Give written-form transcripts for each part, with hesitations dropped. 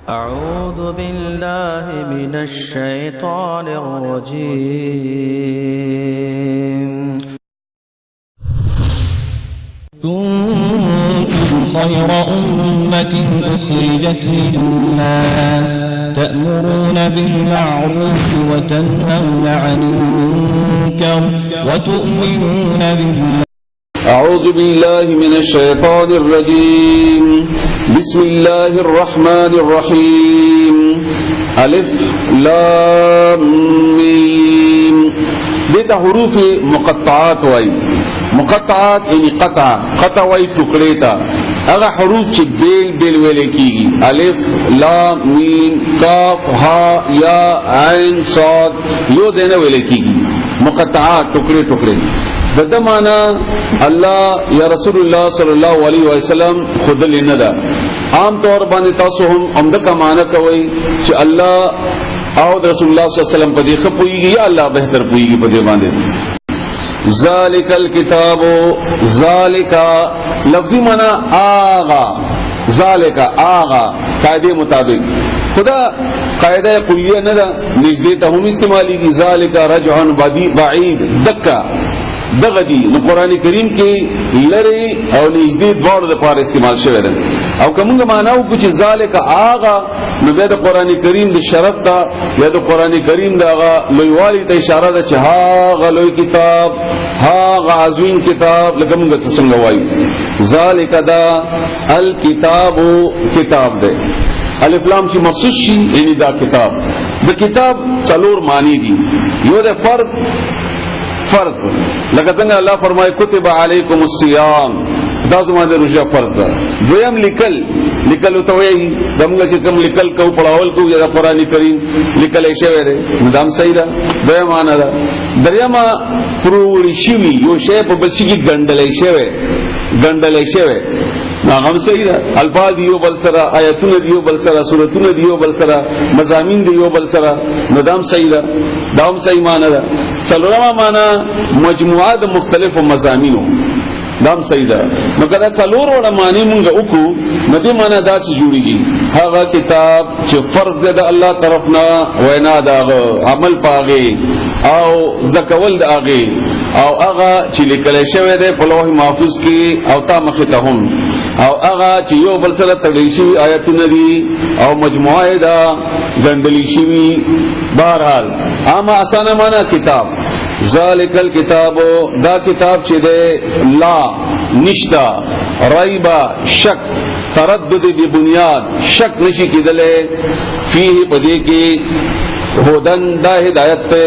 أعوذ بالله من الشيطان الرجيم. كنتم خير أمة أخرجت للناس تأمرون بالمعروف وتنهون عن المنكر وتؤمنون بالله. أعوذ بالله من الشيطان الرجيم. بسم الله الرحمن الرحيم. ألف لام ميم. دیتا حروف مقطعات وائی. مقطعات یعنی قطع وائی ٹکڑیتا اگا حروف چی بیل ویلے کی گی. الف لام میم کاف ہا یا عین صاد یو دینا ویلے کی گی. مقطعات ٹکڑے دمانا اللہ یا رسول اللہ صلی اللہ علیہ وسلم خود لندا عام طور باندې تاسو هم عمدہ معنی کوي چې الله او رسول الله صلی الله علیه وسلم په دې خپويږي یا الله بهتر پويږي په دې باندې. ذالک الکتاب، ذالک لفظی معنی آغا، ذالک آغا قاعده مطابق خدا قاعده کلیه نه ده نږدې ته هم استعمالي کی. ذالک رجع بعید دکا دغدی نو قران کریم کې لری او نږدې دواړو لپاره استعمال شوی دی. او کومه معنا وکړي چې ذالک آغا نو د قران کریم د شرف ته یا د قران کریم دغه لویوالي ته اشاره ده چې هاغه لوی کتاب، هاغه عظیم کتاب لکه موږ څنګه وایو. ذالک دا الکتاب کتاب ده. الف لام چې مخصوص شي یعنی دا کتاب. د کتاب څلور معنی دي. یو د فرض لکه څنګه الله فرمایي کتب علیکم الصیام دا زموږ د روزه فرض ده. دویم لیکل ته وایي دمغه چې کوم لیکل کو پڑھاول کو یا قرآن کریم لیکل شوی دی نظام صحیح ده. دویم معنا ده. دریم پروړی شوی یو شی په بل شي کې ګندلې شوی ناغم صحیح ده. الفاظ یو بل سره، آیتونه دیو بل سره، سورتونه دیو بل سره، مضامین دیو بل سره نظام صحیح ده. داوم صحیح معنا ده. څلورمه معنا مجموعه د مختلفو مضامینو دام صحیح ده. نو کله څلور وړه معنی مونږ وکړو نو دې معنا دا چې جوړیږي هغه کتاب چې فرض ده د الله طرفنا وینا دا عمل پاغه او ذکول داغه او هغه چې لیکل شوی دی په لوح محفوظ کې او تا مخه ته هم او هغه چې یو بل سره تړل شوی آیاتونه دي او مجموعه دا ګندلی شوی. بہرحال اما اسانه معنا کتاب. ذالک الکتاب دا کتاب چې ده لا نشتا ریبا شک تردد دی بنیاد شک نشی کېدلې فيه پدې کې هدن دا هدایت ته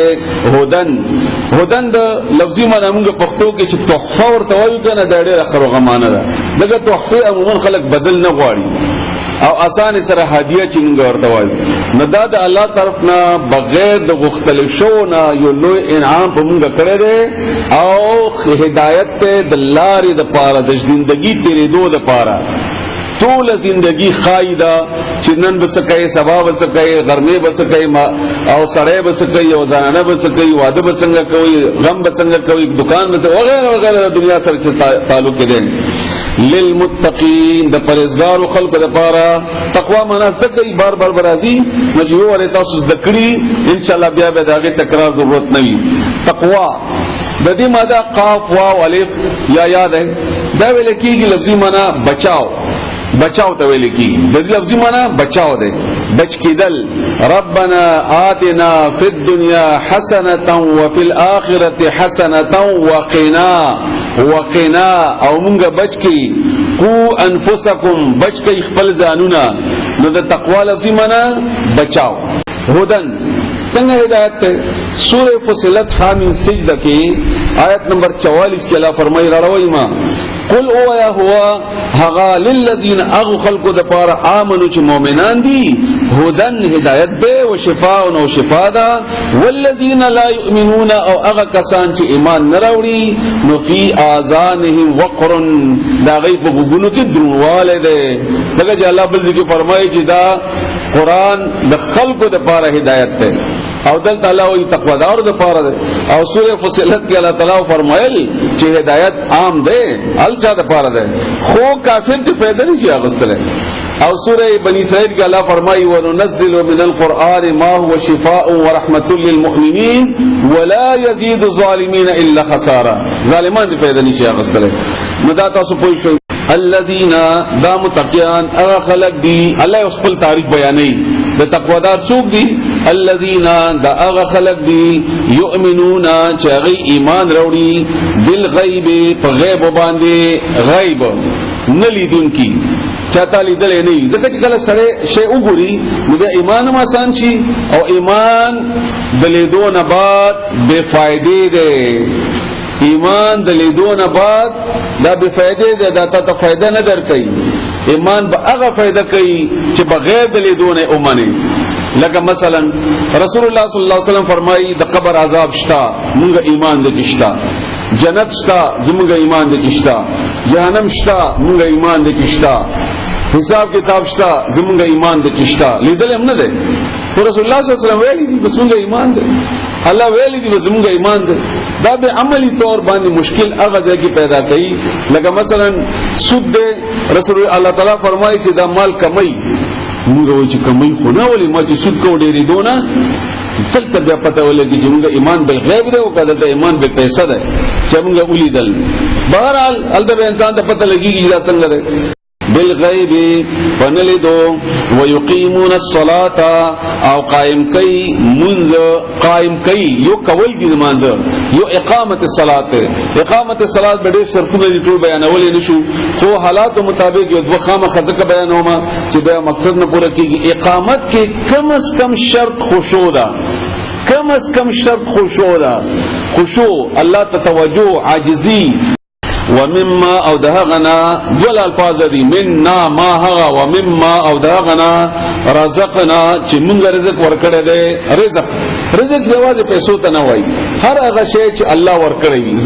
هدن د لفظي معنی موږ پښتو کې چې تحفه ورته وایو کنه دا ډېر خروغه معنی ده. دغه تحفه عموما خلک بدل نه غواړي او آسان سره هدیه چې موږ ورته وایو نو دا د الله طرف نه بغیر د غختل شو نه یو لوی انعام په موږ کړی دی او هدایت ته د لارې د پاره د ژوندۍ تیرېدو د پاره ټول زندگی خایدا چې نن به څه کوي سبا به څه کوي غرمه به څه کوي او سړی به څه کوي او زنانه به څه کوي واده به څنګه کوي غم به څنګه کوي دکان به وغیرہ وغیرہ د دنیا سره تعلق دي. للمتقین د پرهیزګارو خلکو لپاره تقوا مناسب کوي بار برازي مجبور ورته تاسو ذکرې ان شاء الله بیا به داغه تکرار ضرورت نه وي. تقوا د دې ماده قاف واو الف یا یاد ہے دا ویل کېږي لفظي معنی بچاو ته ویل کېږي. د دې لفظي معنی بچاو ده بچ کېدل. ربنا آتنا فی الدنیا حسنة وفي الآخرة حسنة وقنا او مونږ بچ کی کو انفسکم بچ کی خپل ځانونه. نو د تقوا لفظي معنی بچاو. هدن څنګه ہدایت ته سورہ فصلت حامیم سجدہ کې آیت نمبر 44 کې الله فرمایي راوي ما قل او یا هو هغه للذین اغ خلق د پاره امنو چې مؤمنان دي هدن هدایت ده او شفاء او شفاء ده. والذین لا یؤمنون او هغه کسان چې ایمان نه راوړي نو فی اذانهم وقر دا غیب وګونو کې درواله ده. دغه الله بل ذکر فرمایي چې دا قران د خلقو د پاره هدایت ده او دل تعالی وی تقوا دار د پاره ده. او سورہ فصلت کې الله تعالی فرمایل چې هدایت عام ده الچا د پاره ده خو کافر ته پیدا نشي اغستله. او سورہ بنی اسرائیل کے اللہ فرمائی وَنُنَزِّلُ مِنَ الْقُرْآنِ مَا هُوَ شِفَاءٌ وَرَحْمَةٌ لِلْمُؤْمِنِينَ وَلَا يَزِيدُ الظَّالِمِينَ إِلَّا خَسَارًا ظالمان دی پیدا نشي اغستلے مدا تاسو پوه شئ الذین دا متقیان اغا خلق دی اللہ اس پل تعریف بیانی دا تقوادار څوک دی الذین دا اغا خلق دی یؤمنون چاگی ایمان روڑی بالغیب پا غیب باندے غیب نلیدون کی چاہتا لیدلے نہیں دکا چکل سڑے شے اگوری مجھے ایمان آسان چی او ایمان دلیدون بعد بے فائدے دے ایمان دلیدون بعد دا بے فائدے دے دا تا فائدہ نہ در کئی ایمان با اغا فائدہ کئی چی بغیر دلیدون امانے لکہ مثلا رسول اللہ صلی اللہ علیہ وسلم فرمائی دا قبر عذاب شتا منگا ایمان دے کشتا جنت شتا زمنگا ایمان دے کشتا جہنم شتا منگا ایمان دے کشتا حساب کتاب شتا زمنگا ایمان دے کشتا لیدل ہم نہ دے تو رسول اللہ صلی اللہ علیہ وسلم ویلی دی بس منگا ایمان دے اللہ ویلی دی بس منگا ایمان دے دا بے عملی طور باندې مشکل هغه ځای کې پیدا کړي لکه مثلا سود دے رسول الله تعالی فرمایي چې دا مال کمای موږ وایو چې کمای خو نه ولې ما چې سود کو ډېری دونه تلته بیا پته ولګي چې موږ ایمان بالغیب دی او کله ته ایمان به پیسې ده چې موږ ولیدل بهرحال البته انسان ته پته لګيږي دا څنګه ده بالغیب فنلدو ويقيمون الصلاة او قائم کئی منذ قائم کئی یو کول دی منذ یو اقامت الصلاة اقامت الصلاة بڑے شرطونه دي ټول بیانولې نشو خو حالات مطابق یو دوه خامه خزکه بیانوما چې بیا مقصد نه پوره کیږي اقامت کې کم از کم شرط خشوع ده کم از کم شرط خشوع ده خشوع الله تتوجه عاجزی ومما او دهغنا دول الفاظ دي منا ما هغا ومما او دهغنا رزقنا چې موږ رزق ورکړی دی رزق جواز پیسو ته نه وای هر هغه شی چې الله ورکړی وي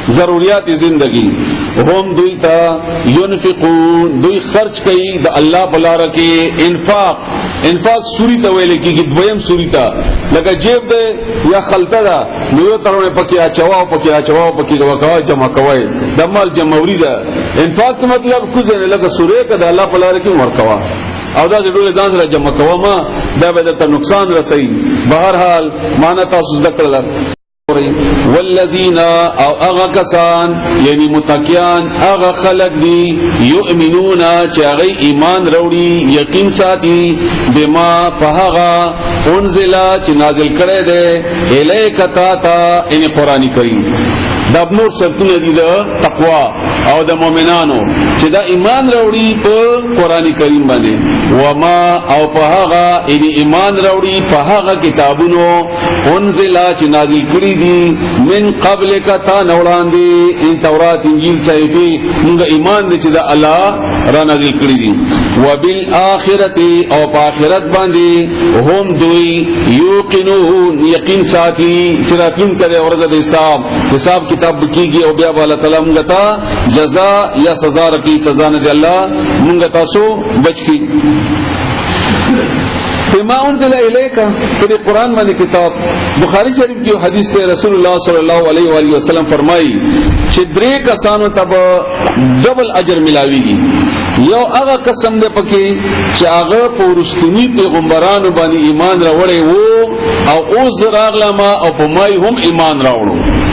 ضرورت زندگی هم دوی تا ينفقون دوی خرچ کوي د الله بلاره کې انفاق سوری ته ویل کېږي دویم سوری ته لکه جیب ده یا خلطه ده نو یو ترونه پکې اچوا پکې وکوا جمع کوي د مال جمعوري ده انفاق څه مطلب کوزه نه لکه سوره کې د الله بلاره کې ورکوا او دا ډول ځان سره جمع کوه ما دا به ته نقصان رسي بهرحال معنا تاسو ذکر والذین او اغا کسان یعنی متقیان اغا خلق دی یؤمنون چه اغی ایمان روڑی یقین ساتی بما پہاغا انزلا چه نازل کرے دے الیکتا تا ان قرآنی کریم دا نور شرطونه دي د تقوا او د مؤمنانو چې دا ایمان راوړي په قران کریم باندې وما او په هغه ایمان راوړي په هغه کتابونو انزل چې نازل کړي دي من قبل کتا نوړان دي ان تورات انجیل صحیفه موږ ایمان دي چې دا الله را نازل کړي دي وبالآخرته او په آخرت باندې هم دوی یوقنون یقین ساتي چې راتلونکي ورځ د حساب کتاب کیږي او بیا الله تعالی موږ ته جزاء یا سزا رکی سزا نه دی الله موږ تاسو بچ کی بما انزل الیک په قرآن باندې کتاب بخاری شریف کې حدیث ته رسول الله صلی الله علیه و آله وسلم فرمایي چې درې کسانو ته ډبل اجر ملاويږي یو هغه قسم ده پکې چې هغه پورستنی پیغمبرانو باندې ایمان راوړی وو او اوس راغلما او په مای هم ایمان راوړو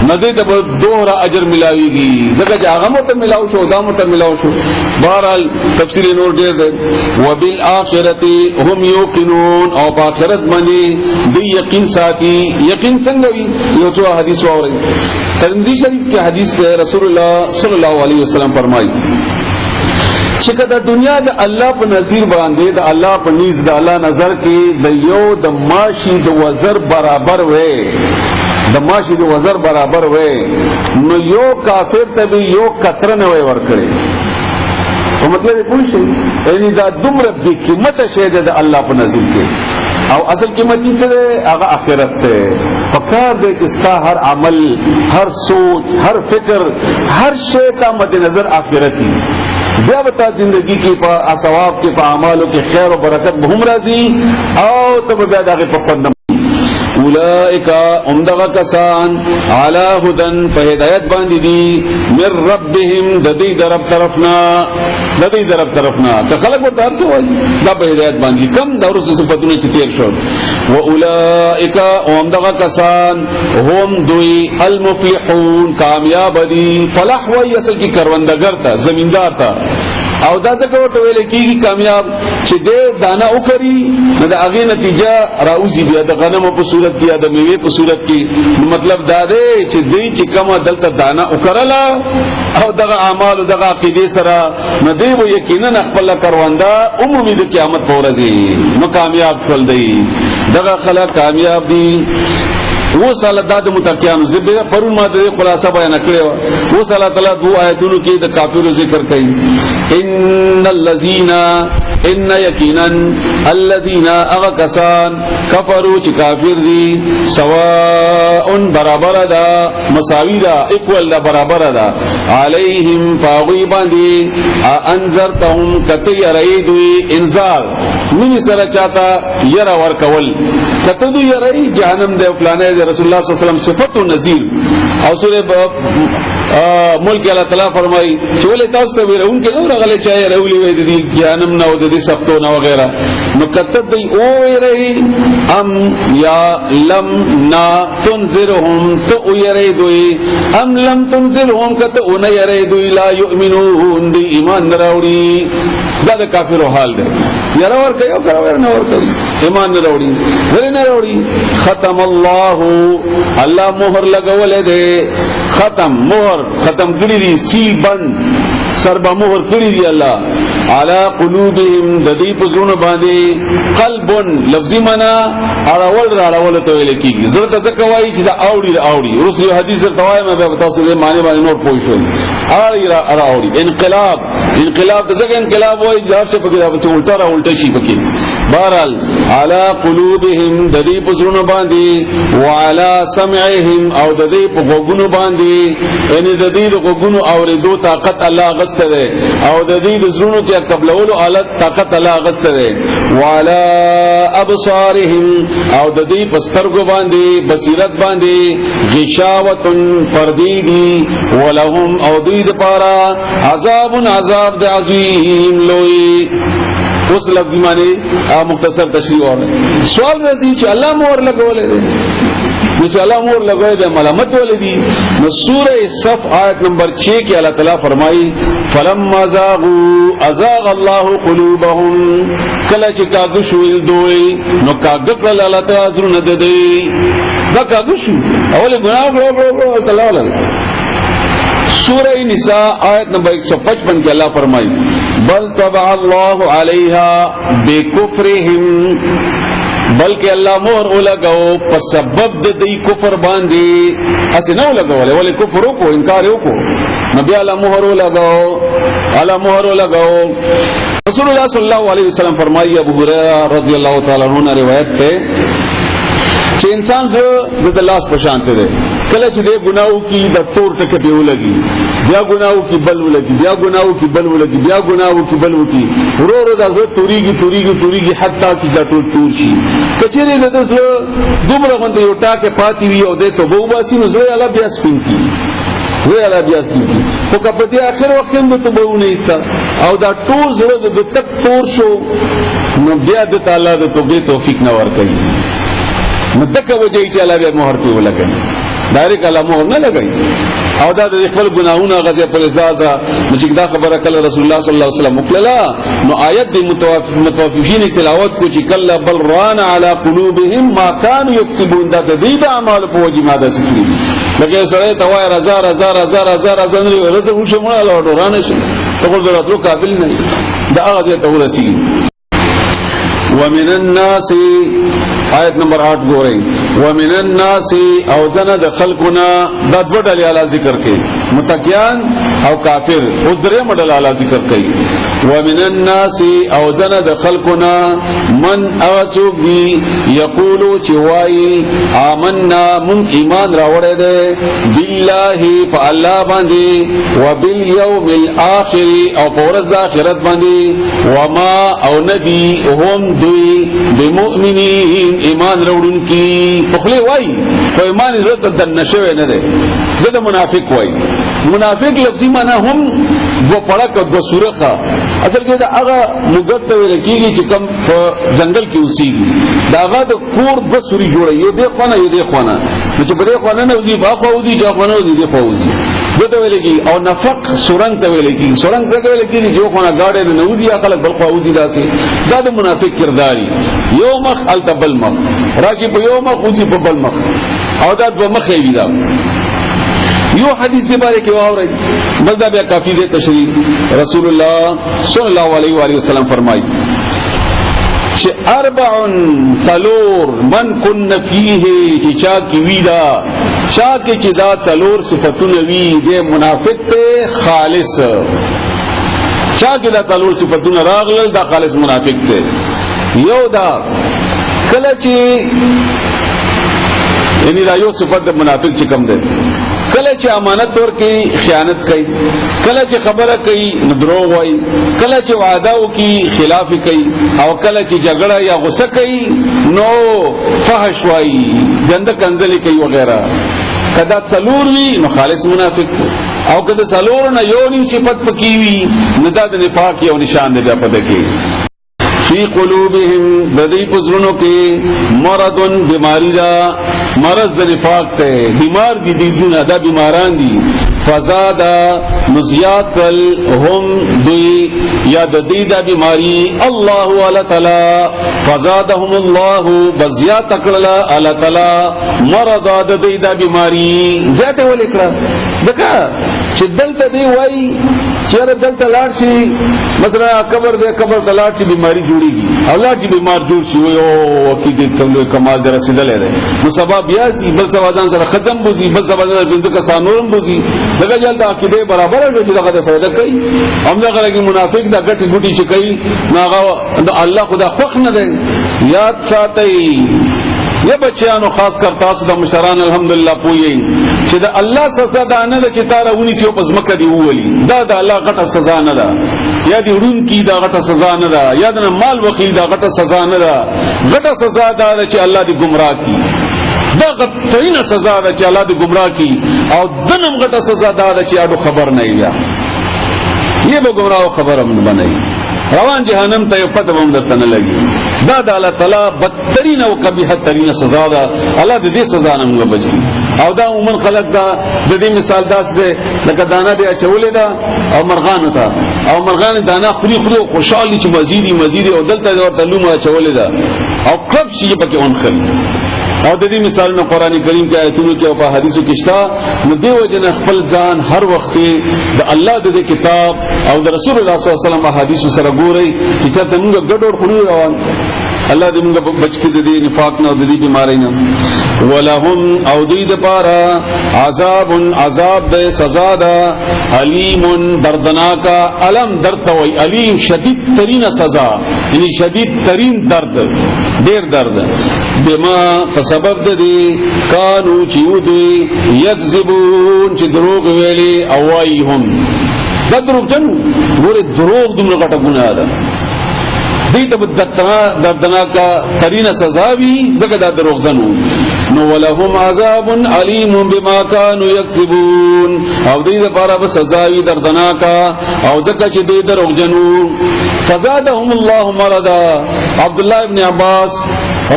ندی ته دوهرا اجر ملاويږي ځکه چې هغه مت ملاو شو دا مت ملاو شو بهرحال تفصیل نور ډېر ده وبالآخرته هم یوقنون او په آخرت باندې دی یقین ساتي یقین څنګه وي یو څو حدیث واوري ترمذی شریف کې حدیث ده رسول الله صلی الله علیه وسلم فرمایي چې کله دنیا د الله په نظر باندې د الله په نيز د الله نظر کې د یو د ماشي د وزر برابر وي د ماشي د وزر برابر وي نو یو کافر ته به یو قطره نه وي ورکړي او مطلب یې پوه شئ یعنی دا دومره بې قیمته شی د الله په نظر کې او اصل قیمت څه ده هغه آخرت ته پکار دې چې ستا هر عمل هر سوچ هر فکر هر شی ته مد نظر آخرتي بیا بتا زندگی کی په ثواب کې په اعمالو کې خیر او برکت به هم راځي او ته بیا دغه په پند اولئک امدغ کسان علی هدن په هدایت باندې دي من ربهم د دې طرف طرفنا که خلق ورته ارته وایي دا په هدایت باندې کم دا ورسې صفاتونه چې تیر شو و اولئک امدغ کسان هم دوی المفلحون کامیاب دي فلاح وایي اصل کې کروندګر ته زمیندار ته او دا څنګه ورته ویل کېږي کامیاب چې دې دانه وکړي نو د هغه نتیجه راوځي بیا د غنمو په صورت کې یا د میوه په صورت کې مطلب دا دی چې دې چې کومه دلته دانه وکړله او دغه اعمال او دغه عقیده سره نو دې و یقینا خپل کرونده عمومي د قیامت په ورځ نو کامیاب شول دی دغه خلک کامیاب دي وہ سال داد متقیان زبر پرون ما دې خلاصہ بیان کړو وہ سال تعالی دو آیتونو کې د کافرو ذکر کړي ان الذين ان یقینا الذين اغكسان کفروا چې کافر دي سواء برابر ده مساوی ده اکول ده برابر ده علیهم فاغی باندې انذرتهم کته یریدوی انذار من سره چاته یرا ور کول کته دوی یری جهنم ده فلانه رسول الله صلی الله علیه وسلم صفت و نذیر او سورہ ملک اللہ تعالی فرمائی چولے تاسو ته ویرون کې نو غلې چای رولې وې دي جهنم نو د دې سختو نو وغیرہ نو کته دی او ویری ام یا لم نا تنذرهم تو یری دوی ام لم تنذرهم کته اون یری دوی لا یؤمنون دی ایمان دراوړي دا د کافرو حال دی یاره ور کوي او کرا ور نه ور کوي ایمان دراوړي ورنه راوړي ختم الله مہر لگولے دے ختم کری دی سیل بند سربا مہر کری دی اللہ علی قلوبهم ددی پزرون باندی قلبن لفظی منا اڑاول تویلے کی ضرورت تکوائی چی دا آوڑی رسل حدیث در توائی میں بتاؤ سے معنی باندی نور پوشوئی آوڑی انقلاب تزک انقلاب ہوئی جہاں سے پکی دا بچے الٹا شی پکی بہرحال علی قلوبهم ددی پزرون باندی وعلى سمعهم او ددی په غوګونو باندې یعنی ددی د غوګونو اوریدو طاقت الله غسته ده او ددی د زړونو کې قبلولو آلت طاقت الله غسته ده وعلى ابصارهم او ددی پسترګو باندې بصیرت باندې غشاوه پردیدی ولهم او دوی د پارا عذاب عظیم لوی اس لفظ معنی مختصر تشریح اور سوال رہتی چې الله مور لګولې ده نو چې الله مور لګولې ده ملامت ولدي نو سورہ صف آیت نمبر 6 کې الله تعالی فرمایي فلما ازاغ الله قلوبهم کله چې کاږو شویل دوی نو کاږو کړل الله تعالی زړه ده دی دا کاږو شو اول ګناه وکړو تعالی سورہ نساء آیت نمبر 155 کے اللہ فرمائی بل طبع اللہ علیہا بکفرہم بلکہ اللہ مہر لگاؤ پس سبب دی کفر باندی ایسے نہ لگاؤ والے کفروں کو انکاروں کو نبی اللہ مہر لگاؤ رسول اللہ صلی اللہ علیہ وسلم فرمائی ابو ہریرہ رضی اللہ تعالی عنہ روایت ہے چې انسان زړه د لاس په شان ته دی کله چې دې ګناو کی د تور ټکه دی ولګي بیا ګناو کی بل ولګي بیا ګناو کی بل ولګي بیا ګناو کی بل وکي ورو د زړه توریږي حتی چې دا ټول تور شي کچېره د زړه دومره باندې یو ټاکه پاتې وي او دې ته وو باسي نو زړه الله بیا سپینتی خو کپتی آخر وقت هم ته وو نه ایستا او دا ټول زړه د تک تور شو نو بیا د تعالی د توفیق نه ورکړي متکه وجه چې الله به مہر په ولګي ډایرک الله مہر نه لګي او دا د خپل ګناہوں غزه پر ازازه چې دا خبره کله رسول الله صلی الله علیه وسلم وکړه نو آیت د متوففین تلاوت کو چې کله بل ران علی قلوبهم ما كانوا یکسبون دا د دې اعمال په وجه ماده سکري لکه سره توای هزار نه ورته وښه مړه لاړو رانه شي ته ورته قابل نه دا هغه ته ورسي ومن الناس آیت نمبر 8 گو رہی ومن الناس او زند خلقنا دا دوڑا لیالا ذکر کے متقیان او کافر. او درې مډل اعلی ذکر کوي. ومن الناس او دنا د خلقنا من اوسوب دی یقولو چې وای آمنا من ایمان راوړې ده بالله فالله باندې وبالیوم الاخر او ورځ آخرت باندې وما او ندی هم دوی بمؤمنین ایمان راوړونکي په خله وای په ایمان رته د نشوي نه ده. د منافق وای. منافق لفظي معنی هم دو پړک دو سورخه اصل کې دا هغه مګت ویل کېږي چې کم په ځنګل کې اوسېږي. دا هغه د کور د سوري جوړي یو دی خونه یو دی خونه چې بده خونه نه وځي با خو وځي جا خونه وځي دی خو وځي دته ویل کېږي. او نفق سورنګ ته ویل کېږي. سورنګ ته ویل کېږي جو خونه گاډي نه وځي خلک بل خو وځي داسې. دا د منافق کرداري یو مخ التبل مخ راشي په یو مخ وځي په بل مخ او دا دو مخ یې دا یو حدیث دی باره کې واورئ بل دا بیا کافی دی تشریح. رسول الله صلی الله علیه و آله وسلم فرمایي چې اربع څلور من کن فیه چې چا کې ویدا چا کې چې دا څلور صفاتونه وی دی منافق ته خالص. چا کې دا څلور صفاتونه راغلل دا خالص منافق ته. یو دا کله چې یعنی دا یو صفت د منافق چې کم دی کله چې امانت ورکړي خیانت کوي کله چې خبره کوي دروغ وایي کله چې وعده وکړي خلاف کوي او کله چې جګړه یا غصه کوي نو فحش وایي ګنده کنځلې کوي وغیرہ. کدا څلور وی نو خالص منافق او کدا څلور نه یو نیم صفت پکې وي نو دا د نفاق یو نشان دی په دې کې. فی قلوبهم ذی پزرونو کې مرض بیماری دا مرض د نفاق ته بیمار دي دي زونه دا بیماران دي. فزادا نزیات هم دوی یا د دې دا بیماری الله تعالی فزادهم الله بزیات کړلا الله تعالی مرض د دې دا بیماری ذاته ولیکړه. ځکه چې دلته دی وای چیرې دلته لاړ شي مثلا قبر دې قبر تلاړ شي بیماری جوړيږي او لاړ شي بیمار جوړ شي او عقیدې ته کمال در رسیدلې ده نو سبب بیا سي بل سوادان سره ختم بوزي بل سوادان بنت کا سانورم بوزي دغه جلد عقیدې برابر وي چې دغه فائدہ کوي. هم دغه لګي منافق دا ګټي ګټي چې کوي ناغه الله خدا خوښ نه دی. یاد ساتي یہ بچیانو خاص کر تاسو د مشران الحمدلله پوي چې د الله سزا ده نه چې تاره ونی چې په ځمکه دی وولي دا د الله غټه سزا نه ده یا دی ورون کی دا غټه سزا نه ده یا د مال وکیل دا غټه سزا نه ده. غټه سزا ده چې الله دی گمراه کی دا غټه سزا ده چې الله دی گمراه کی او دنم غټه سزا ده چې اډو خبر نه یا یہ به گمراه خبر هم نه بنئ روان جهنم ته پته هم درته نه لګي. دا د الله تعالی بدترین او قبیح ترین سزا ده. الله د دې سزا نه موږ بچي. او دا عموما خلق دا د دې مثال داس ده لکه دانه دی اچولې ده او مرغان ته او مرغان دانه خوري خوشالي چې مزيدي او دلته ورته لومه اچولې ده او کب شي پکې اونخل. او د دې مثالونه قران کریم کې آیتونو کې او په حدیثو کې شته. نو دیو جن خپل ځان هر وخت د الله د کتاب او د رسول الله صلی الله علیه وسلم حدیث سره ګوري چې څنګه موږ ګډوډ خوري روان الله دې موږ بچ کې د دې نفاق نه او د دې بیماری نه. ولهم او دې د پاره عذاب د سزا ده علیم دردناک. علم درد وای علیم شدید ترین سزا یعنی شدید ترین درد ډیر درد بما فسبب د دې کانو چې دوی یکذبون چې دروغ ویلي او وایي هم دا دروغ جن ګوره دروغ دومره غټه ګناه ده دې ته دردناک ترین سزا وي دغه د دروغ زنو. نو ولهم عذاب علیم بما كانوا یکذبون او دې لپاره به سزا وي دردناک او ځکه چې دې دروغ جنو. فزادهم الله مرضا. عبد الله ابن عباس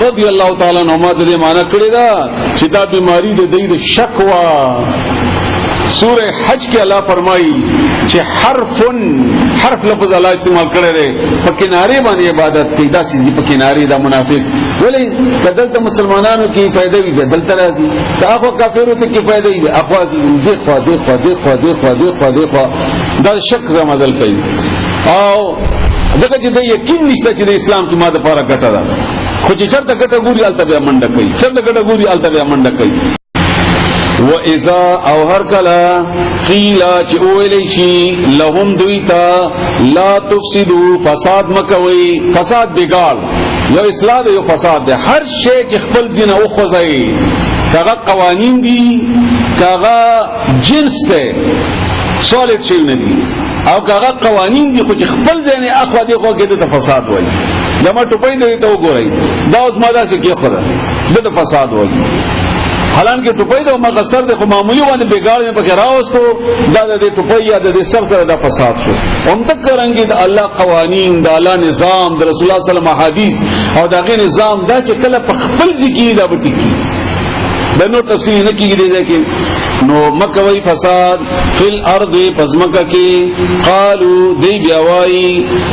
رضی الله تعالی عنہما دې معنا کړی دا چې دا بیماری د دې شکوا. سورہ حج کې الله فرمایي چې حرف لفظ الله استعمال کړی دی په کنارے باندې عبادت کوي دا سيزي په کنارے دا منافق ولې دلته مسلمانانو کې فائدہ وي دلته راځي هغه کافرو ته کې فائدہ وي اخوازي دغه دا شک زمادل کوي او ځکه چې د یقین نشته چې د اسلام کې ماده لپاره ګټه ده خو چې چرته ګټه ګوري الته بیا منډه کوي و اذا او هر کلا قیل چی اویلی شی لهم دویتا لا تفسدو فساد مکوی فساد بگار یو اصلاح ده یو فساد ده هر شی چی خپل دین او خوزئی کاغا قوانین دی کاغا جنس ده سوالت شیو ندی او کاغا قوانین دی خو چی خپل دین اخوا دی خوا که ده فساد وی لما ٹوپئی ده تو گو رئی دا اس مادا سے کی خورا ده فساد وی حالانکہ ټوپۍ د مقصر د معمولی باندې بیګار نه پکې راوستو دا د ټوپۍ یا د سر سره د فساد شو هم تک کرانګي د الله قوانین د الله نظام د رسول الله صلی الله علیه وسلم حدیث او دغه نظام دا چې کله په خپل ذکی دا بټکی د نو تفصیل نه کیږي دی کې نو مکه وی فساد فل ارض پزمکه کې قالو دی بیاوی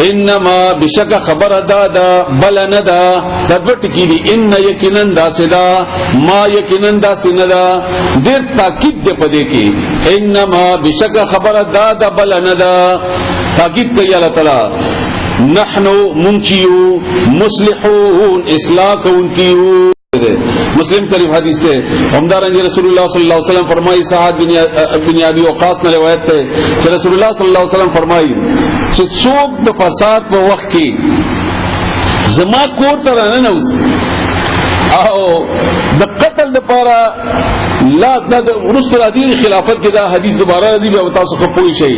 انما بشک خبر دادا بل ندا تبټ کی دی ان یقینا داسدا ما یقینا داسندا ډیر تاکید دی پدې کې انما بشک خبر دادا بل ندا تاکید کوي الله تعالی نحنو منچیو مصلحون اصلاح کونکیو مسلم شریف حدیث ہے عمدارنگ رسول اللہ صلی اللہ علیہ وسلم فرمائی سعد بن ابی وقاص نے روایت ہے کہ رسول اللہ صلی اللہ علیہ وسلم فرمائی کہ څوک د فساد په وخت کې زما کور ته راننوز او د قتل لپاره لا د ورست راځي خلافت کې دا حدیث دوباره دی به تاسو خو پوي شي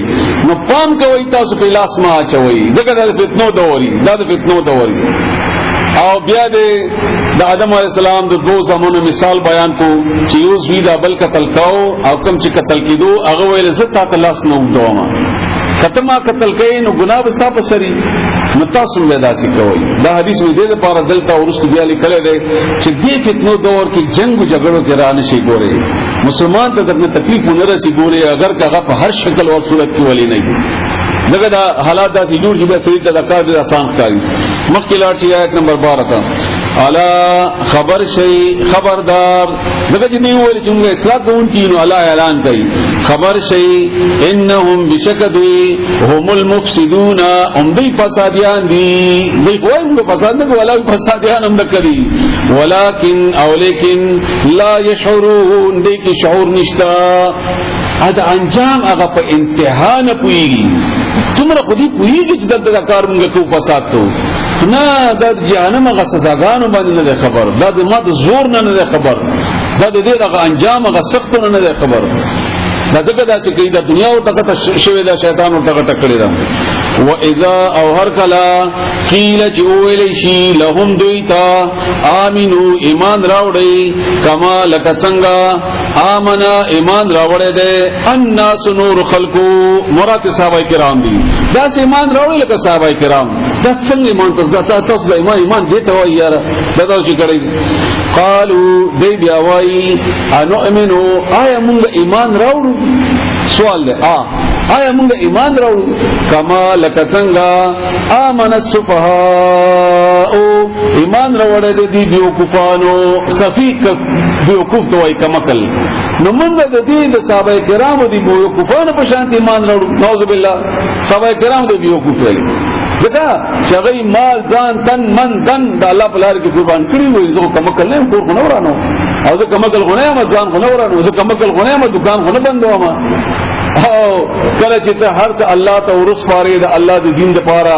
نو پام کوي تاسو په لاس ما اچوي دغه د فتنو دوري دا د فتنو دوري او بیا د آدم علیہ السلام د دو زمانو مثال بیان کو چې یو زوی دا بل قتل کاو او کم چې قتل کیدو هغه ویل زه تا لاس نه وډوما کته ما قتل کین نو ګناه بستا په سری نو تاسو له داسې کوي دا حدیث مې د لپاره دلته ورست بیا لیکل دی چې دې فتنو دور کې جنگ او جګړو کې را نشي ګوري مسلمان ته دغه تکلیف نه رسي ګوري اگر کاغه په هر شکل او صورت کې ولی نه دي دغه دا حالات داسې جوړ چې به سړي ته د کار ډېر آسان ښکاري مخکې لاړ شي آیت نمبر 12 ته الا خبر شي خبردار دغه چې دی ویل چې موږ اصلاح کوونکی نو الله اعلان کوي خبر شي انهم بشکدوی هم المفسدون هم دی فسادیان دي دی کوم نو فساد نه ولا فسادیان هم نکړي ولکن او لیکن لا يشعرون دی کی شعور نشتا دا انجام هغه په انتها نه پويږي تمره خودي پويږي چې دغه کار موږ کو فساد کو نه د جهنم هغه سزاګانو باندې نه خبر دا د مات زور نه خبر دا د دې هغه انجام هغه سخت نه خبر دا څنګه دا چې د دنیا او تکته شوی دا شیطان او تکته کړی دا و اذا او هر کلا قیل چې ویل شي لهم دویتا امنو ایمان راوړی کما لک څنګه آمنا ایمان راوړی دے الناس نور خلقو مراد صحابه کرام دي دا ایمان راوړی لکه صحابه کرام دا څنګه ایمان تاسو د ایمان دې ته وایي یار دا تاسو چې کړی قالو دی بیا وایي انو امنو آیا موږ ایمان راوړو سوال دی آیا موږ ایمان راوړو کما لکه څنګه آمن السفهاء ایمان راوړی دی بیوقوفانو سفیک بیوقوف ته وایي کمکل نو موږ د دې د صحابه کرامو دی بیوقوفانو په شان ایمان راوړو نعوذ بالله صحابه کرام دی بیوقوف وایي دا چغی مال ځان تن من تن د الله په لار کې قربان کړی وي زه کمکل نه کور خو نه ورانو او زه کمکل غنه ما ځان خو نه ورانو زه کمکل غنه ما دکان خو نه بندوم او کله چې ته هر څه الله ته ورس فارې د الله د دین لپاره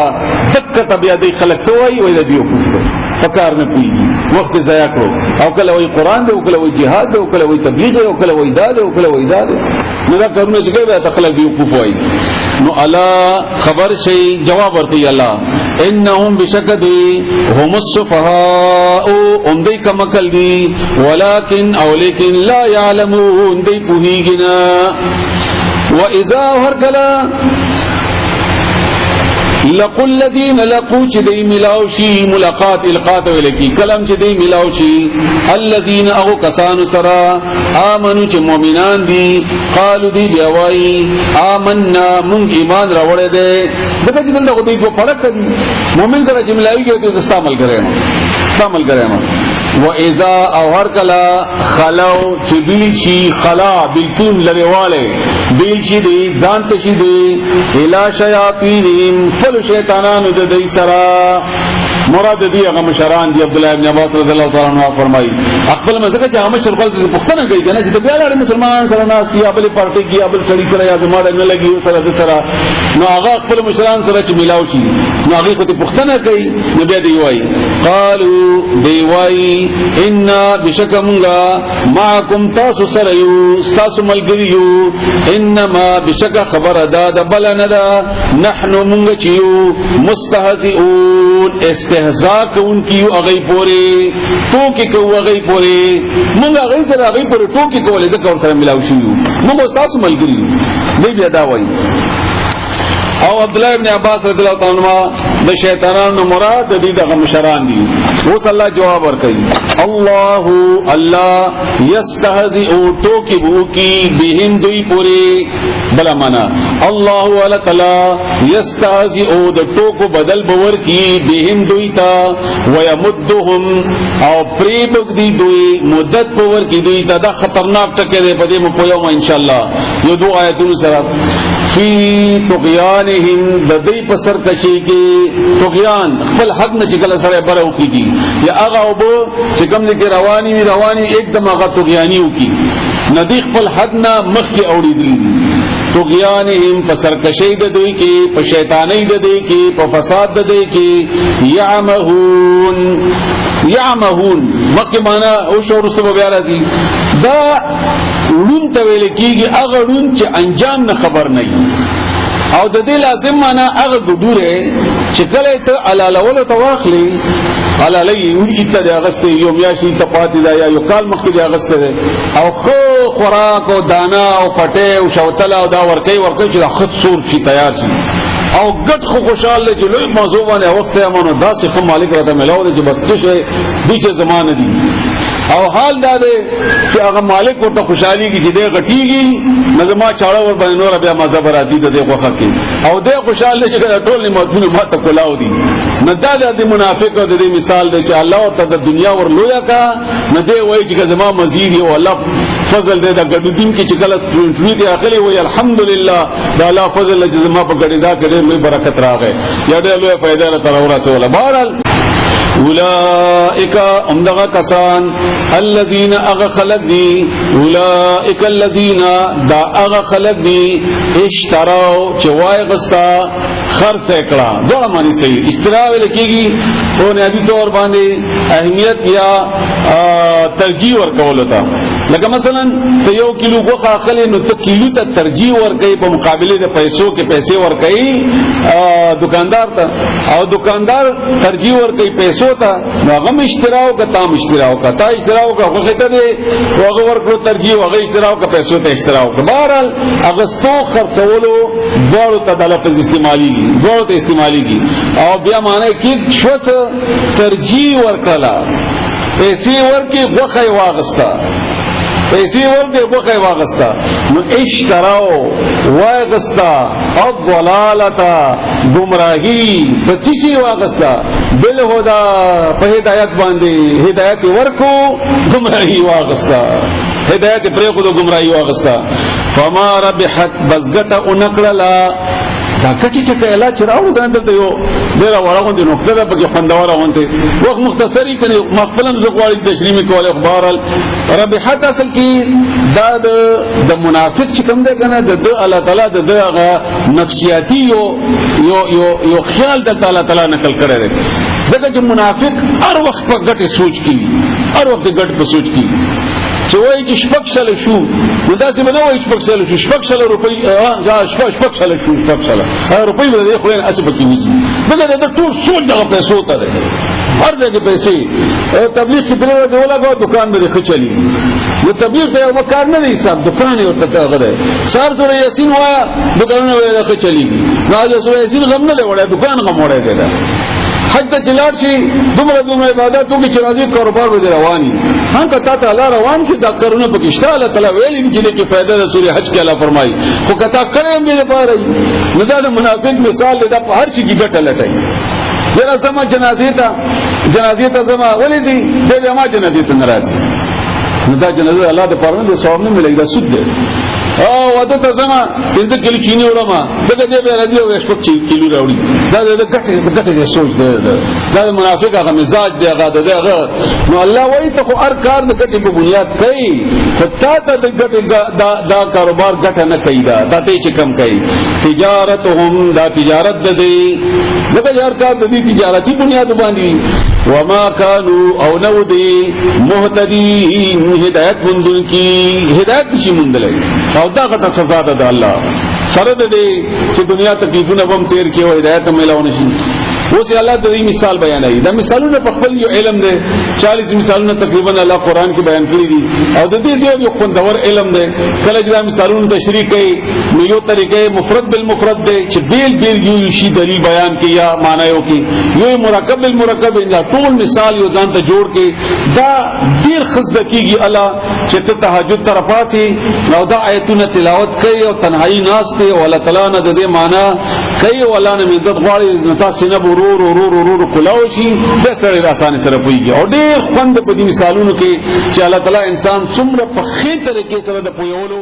دک طبيعت خلق سوی وي د دیو پوښتنه فکر نه پیږي وخت ضایع کړو او کله وي قران دی او کله وي jihad دی او کله وي تبلیغ دی او کله وي داد او کله وي داد نو دا کارونه چې کوي ته خلک دی وقوفوي نو الا خبر شي جواب ورکړي الله انهم بشکدي هم السفهاء هم دې کمکل دي ولكن او لیکن لا يعلمون دې پوهیږي واذا هرکلا لقل الذين لقوا چې دی ملاوشي ملاقات القات ولکی کلم چې دی ملاوشي الذين او کسانو سرا امنو چې مؤمنان دي قالوا دی بیاوي آمنا من ایمان راوړې ده دغه چې دغه دوی په فرق کوي مؤمن سره چې ملاوي کې ته استعمال کړي و اذا او هر کلا خلو چې بیلشي خلا بالتون لريواله بیلشي دي ځان ته شي دي الا شیاطینهم فل شیطانانو د دې سرا مراد دی هغه مشران دی. عبد الله ابن عباس رضی الله تعالی عنہ فرمایي خپل مزګه چې هغه مشر خپل پښتنه کوي کنه چې بیا لاره مسلمان سره ناس یا بل پارټي کی یا بل سړي سره یا زماده نه لګي سره د سره نو هغه خپل مشران سره چې ملاو شي نو هغه ته پښتنه کوي نو بیا دی وایي قالوا دی وایي ان بشکمغا معكم تاسو سره یو تاسو ملګری یو انما بشک خبر ادا د بل نه دا نحنو مونږ چې یو مستهزئون استهزاء کوونکیو هغه پورې ټوکی کوو هغه پورې مونږ هغه سره هغه پورې ټوکی کولې د کور سره ملاو شو مونږ تاسو ملګری دی بیا دا وایي. او عبد الله ابن عباس رضی الله تعالی عنہ د شیطانانو مراد دي دغه مشران دي. اوس الله جواب ورکړي الله یستهزئ ټوکی بو کی بهم دوی پوری بلا معنا الله تعالی یستهزئ د ټوکو بدل باور کی بهم دوی تا ويمدهم او پریبک دی دوی مدت باور کی دوی تا دا خطرناک ټکه دی په دې مو پویو ان شاء الله یو دو آیتونو سره فی طغیانهم د دې په سر کشي کې طغیان خپل حد نه چې کله سره برو کیږي یا هغه وب چې کوم دې رواني एकदम هغه طغیانی وکي ندی خپل حد نه مخ کې اوریدلی طغیانهم په سرکشي د دوی کې په شیطانۍ د دوی کې په فساد د دوی کې یعمهون مخکې معنا او شورستو بیا راځي دا ړون ته ویل کېږي هغه ړون چې انجام نه خبر نه او د دې لازم معنا هغه ګډوره چې کله ته علالول تواخلي علالي وړي ته د اغسته یو میاشي ته پاتې دا یو کال مخکې د اغسته او خو خوراک او دانا او پټه او شوتله او دا ورکي چې خود سور شي تیار شي او ګټ خو خوشاله چې لوی موضوع باندې وخت یې مونږ داسې خو مالک راته ملاو دي چې بس څه دي چې زمانه دي او حال دا دی چې هغه مالک ورته خوشحالي کې چې دې غټيږي نظم چاړه ور باندې نور بیا مذهب راځي د دې خوخه کې او دې خوشاله چې ټول نعمتونه ماته کولاو دي نه دا د منافق د دې مثال دی چې الله ورته د دنیا ور لویا کا نه دی وایي چې زما مزید یو الله فضل دې د ګډو دین کې چې کله ټوټوي دي اخلي وایي الحمدلله دا الله فضل چې زما په ګډي دا کړي لوی برکت راغی یا ډېر لوی فائدہ را تر ورسوله بهرحال اولئک امدغه کسان الذين اغخلق دي اولئک الذين دا اغخلق دي اشتراو چوای غستا خرڅ کړه دا معنی صحیح اشترا ویل کیږي او نه دي تور باندې اهمیت یا ترجیح ورکول وتا لکه مثلا ته یو کیلو غوښه اخلي نو ته کیلو ته ترجیح ورکړي په مقابله د پیسو کې پیسې ورکړي دکاندار ته او دکاندار ترجیح ورکړي پیسو ته هغه اشتراو کا تام اشتراو کا تا اشتراو کا وخت ته هغه ورکړو ترجیح هغه اشتراو کا پیسو ته اشتراو کا بهرحال اغستو خرڅولو دوړو ته د لفظ استعمالي کی او بیا معنی کې شوت ترجیح ورکړه پیسې ورکې غوخه واغستا نو اشتراو واغستا الضلالتا گمراهی بچی واغستا بالهدى په هدایت باندې هدایت ورکو گمراهی واغستا هدایت پرې کو گمراهی واغستا فما ربحت بزګه انقلا دا کټی ټکه اله چراو دانته یو ډیر وړاندې نقطه ده په خوندور غونته وخت مختصری کني مخفلن زغواړي تشریح کوله اخبار ربحت اصل کی دا د منافق چې کوم ده کنه د الله تعالی د نفسیاتی یو خیال د الله تعالی نقل کړی دی ځکه چې منافق هر وخت په ګټه سوچ کوي هر وخت ګټ په سوچ کوي چې وایي چې شپږ شو نو داسې به نه وایي شپږ روپۍ روپۍ به دې خو یې اسې پکې وځي دغه د ټول سوچ دغه پیسو ته دی هر ځای کې پیسې تبلیغ چې پرې ولګاو دکان به ښه چلي نو تبلیغ ته یو کار نه دی حساب دکان یې ورته هغه دی سار سوره یاسین وایه دکانونه به ښه چلېږي نو سوره یاسین غم نه دی وړی دکان غم وړی دی حج ته چلاړ شي دومره عبادت وکړي چې راځي کاروبار به رواني هم که تا ته الله روان شي دا کارونه پکې شته الله تعالی ویلي چې کې فائدہ د سورې حج کې الله فرمایي خو کتا کړې هم دې لپاره نو دا د منافق مثال دی دا په هر شي کې ګټه لټي جره زما جنازې ته زما ولې دي دې ما جنازې ته ناراضي نو دا جنازه الله د پرونه د ثواب نه ملګری دا سود دی او وته ته زما دې کلی چینه وړم څنګه دې به راځي او شپږ کیلو راوړي دا د ګټه سوچ ده دا منافق هغه مزاج دی هغه دغه نو الله وایي ته خو هر کار د ګټې په بنیاد کوي خو تا ته د ګټې دا کاروبار ګټه نه کوي دا ته چې کم کوي تجارتهم دا تجارت ده دی دغه یار کار د دې تجارتي بنیاد باندې وما كانوا او نو دی مهتدين هدایت مندل کی هدایت شي مندل او دا غټه سزا ده الله سره دې چې دنیا تکلیفونه هم تیر کې او هدایت ملونه شي اوس الله د دې مثال بیانوي دا مثالونه په خپل یو علم دی 40 مثالونه تقریبا الله قران کې بیان کړی دي او د دې یو خوندور علم دی کله چې دا مثالونه تشریح کوي نو یو طریقې مفرد بالمفرد دی چې بیل بیل یو شی دلیل بیان کوي یا معنی یو کې یو مرکب بالمرکب دا ټول مثال یو ځان ته جوړ کې دا ډیر خزده کیږي الله چې ته تهجد طرفاتي او دا آیتونه تلاوت کوي او تنهایی ناس ته او الله تعالی نه د دې معنی کوي ولا نه مدد غواړي نتا سینه ورور کلاوشي د سره آسان سره پويږي او ډېر خوند په دې مثالونو کې چې الله تعالی انسان څومره په خې طریقې سره د پویولو